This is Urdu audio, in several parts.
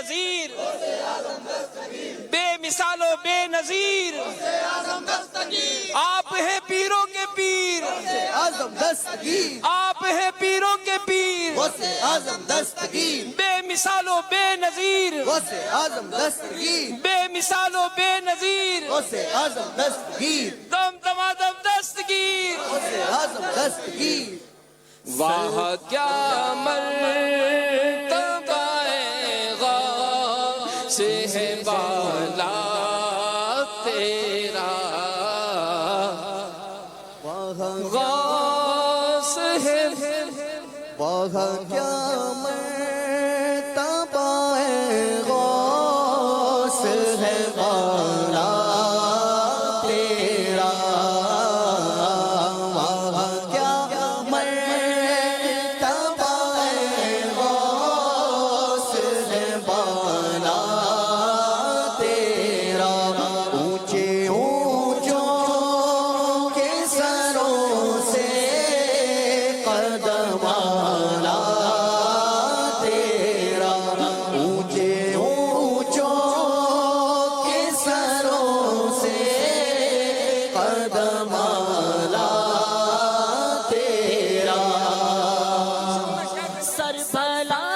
نظیر، بے مثال و بے نظیر، آپ ہیں پیروں کے پیر، اعظم دستگیر، آپ ہیں پیروں کے پیر، غوث اعظم دستگیر، بے مثال و بے نظیر، غوث اعظم دستگیر، بے مثال و بے نظیر، غوث اعظم دستگیر، دم دمادم دستگیر، غوث اعظم دستگیر۔ واہ کیا مرتبہ غوث ہے بالا تیرا، غوث ہے واہ کیا مرتبہ غوث ہے بالا تیرا، واہ کیا مرتبہ غوث ہے بالا تیرا، اونچے اونچوں کے سروں سے قدم آلا تیرا، اونچے اونچوں کے سروں سے قدم آلا تیرا، سر بھلا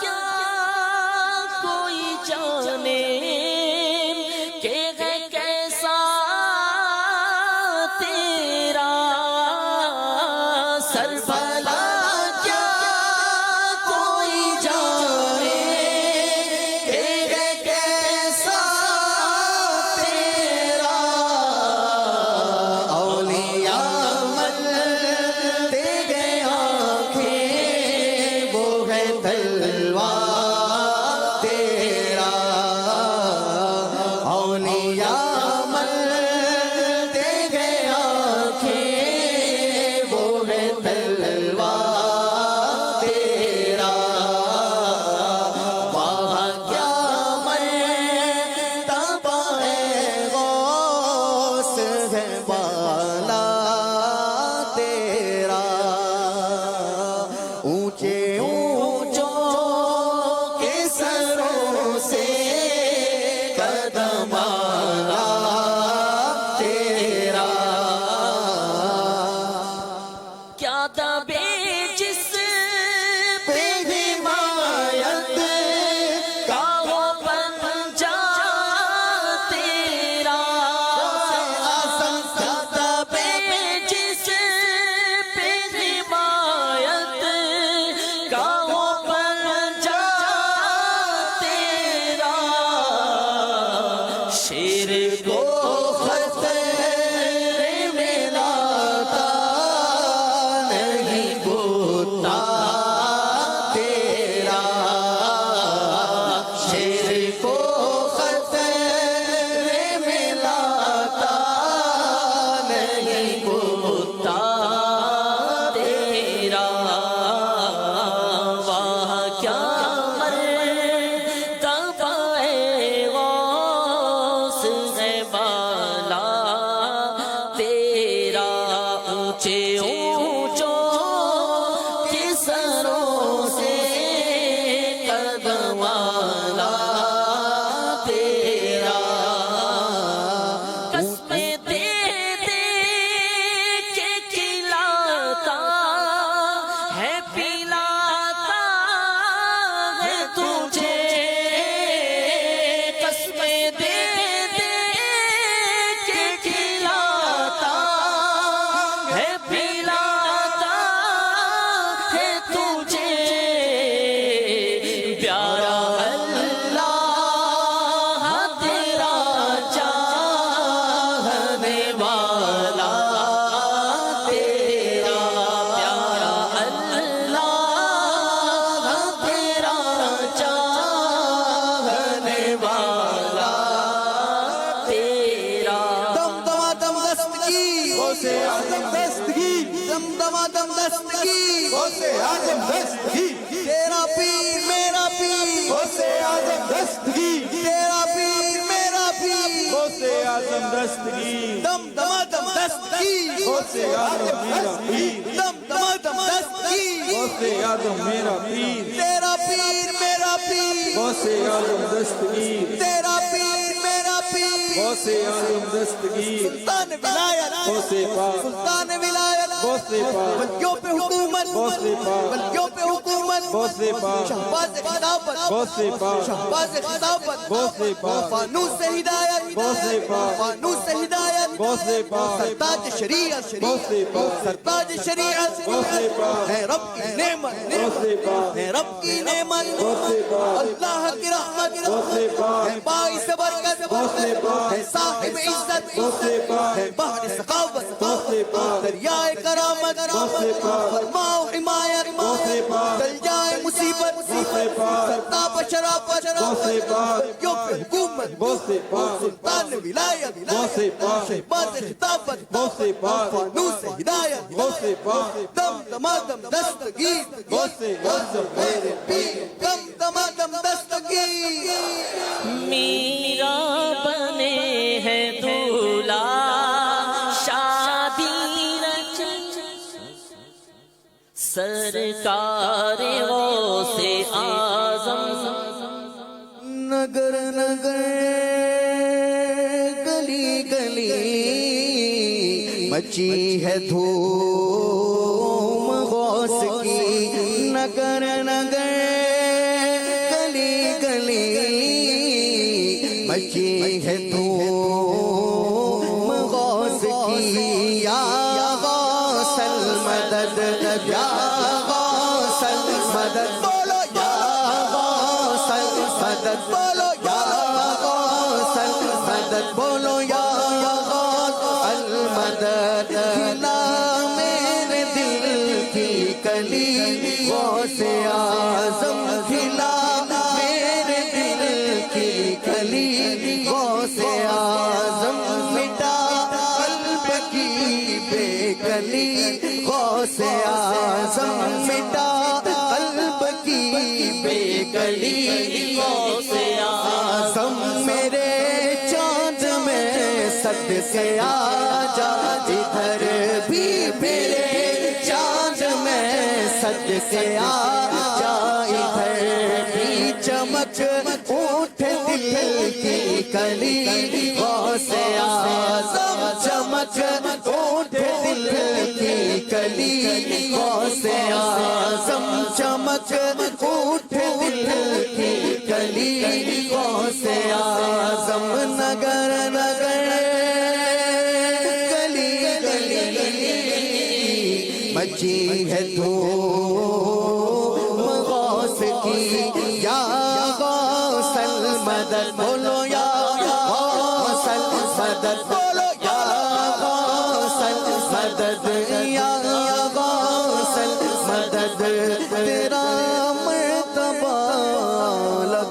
کیا کوئی جانے کہ ہے کیسا تیرا، سر بھلا کیا کوئی جانے کہ ہے کیسا تیرا، اولیاء ملتے گئے آنکھیں وہ ہے تلوار تیرا، اولیاء ملتے گئے آنکھیں وہ ہے تلوار تیرا، واہ کیا مرتبہ غوث ہے بالا تیرا، اونچے اونچوں کے سروں سے قدم آلا تیرا، کیا دبے جس بے حمایت کا وہ پنجہ تیرا، آسن سادہ پہ جس پہ حمایت کا وہ پنجہ تیرا، شیر کو خطرے میں لاتا نہیں بوتا تیرا، شیر کو خطرے میں لاتا نہیں بوتا تیرا، واہ کیا مرتبہ غوث ہے بالا تیرا، اونچے اونچوں کے سروں سے قدم آلا تیرا، قسمیں دے دے کے کھلاتا ہے پلاتا ہے تجھے، قسمیں دے دے کے کھلاتا ہے پلاتا ہے تجھے، پیارا اللہ تیرا چاہنے والا تیرا، پیارا اللہ تیرا چاہنے والا تیرا، دم دمادم دستگیر، غوث اعظم دستگیر، دم دمادم دستگیر، غوث اعظم دستگیر، تیرا پیر میرا پیر، غوث اعظم دستگیر، تیرا پیر میرا پیر، غوث اعظم دستگیر، دم دمادم دستگیر، غوث اعظم دستگیر، دم دمادم دستگیر، غوث غوث اعظم میرا پیر تیرا پیر میرا پیر غوث اعظم دستگیر تیرا پیر میرا پیر غوث اعظم دستگیر سلطان ولایت غوث پاک سلطان ولایت غوث پاک بلکیوں پہ حکومت غوث پاک بلکیوں پہ حکومت غوث پاک شہباز خلافت غوث پاک شہباز خلافت غوث پاک فانوس سے ہدایت غوث پاک فانوس سے ہدایت غوث پاک سرتاج شریعت غوث پاک سرتاج شریعت غوث پاک ہے رب کی نعمت غوث پاک ہے رب کی نعمت غوث پاک اللہ کی رحمت غوث پاک ہے باعث برکت غوث پاک ہے صاحب عزت غوث پاک ہے بحر سخاوت غوث پاک دریائے کرامت غوث پاک فرماؤ حمایت غوث پاک ٹل جائے مصیبت غوث پاک سرتاب شرافت غوث پاک کیوں پہ حکومت غوث پاک سلطان ولایت غوث پاک شہباز خلافت غوث پاک فانوس ہدایت غوث پاک دم دمادم دستگیر غوث اعظم میرے پیر دم دمادم دستگیر میرا بنے ہے دولہا شادی رچ سرکار غوث اعظم نگر نگر گلی گلی مچی ہے دھوم غوث کی نگر نگر گلی گلی مچی ہے دھوم غوث کی یا غوث المدد یا غوث المدد بولو یا غوث المدد بولو یا غوث المدد بولو یا غوث المدد کھلا میرے دل کی کلی غوث اعظم کھلا میرے دل کی کلی غوث اعظم مٹا قلب کی بے کلی غوث اعظم مٹا قلب کی بے کلی غوث اعظم میرے چاند میں صدقے آ جا ادھر بھی میرے چاند میں صدقے آ جا ادھر بھی چمک اٹھ دل کی کلی غوث اعظم چمک اٹھ دل کی کلی غوث اعظم چمک اٹھ دل کی کلی غوث اعظم نگر نگر گلی گلی مچی ہے دھوم غوث کی یا غوث المدد بولو یا غوث المدد بولو یا غوث المدد یا غوث المدد تیرا مرتبہ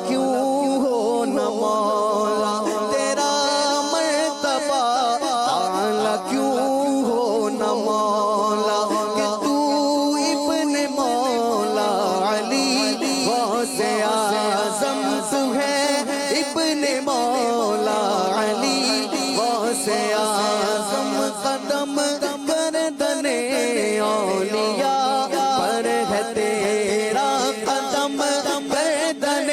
کیوں ہو نہ مولا تیرا مرتبہ اعلیٰ کیوں ہو نہ مولا کہ تو ابن مولا علی غوث اعظم تو ہے ابن مولا علی غوث اعظم قدم گردن اولیاء پر ہے تیرا قدم گردن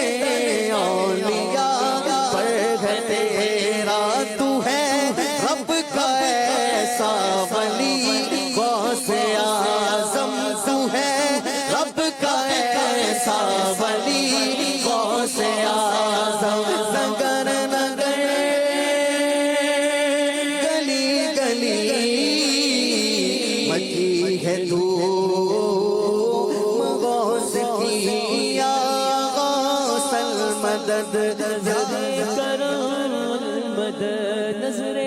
اولیاء پر ہے تیرا تو ہے رب کا ایسا ولی غوث اعظم تو ہے رب کا ایسا ولی غوث اعظم نگر نگر گلی گلی مچی ہے دھوم غوث کی یا غوث المدد کرم المدد نظر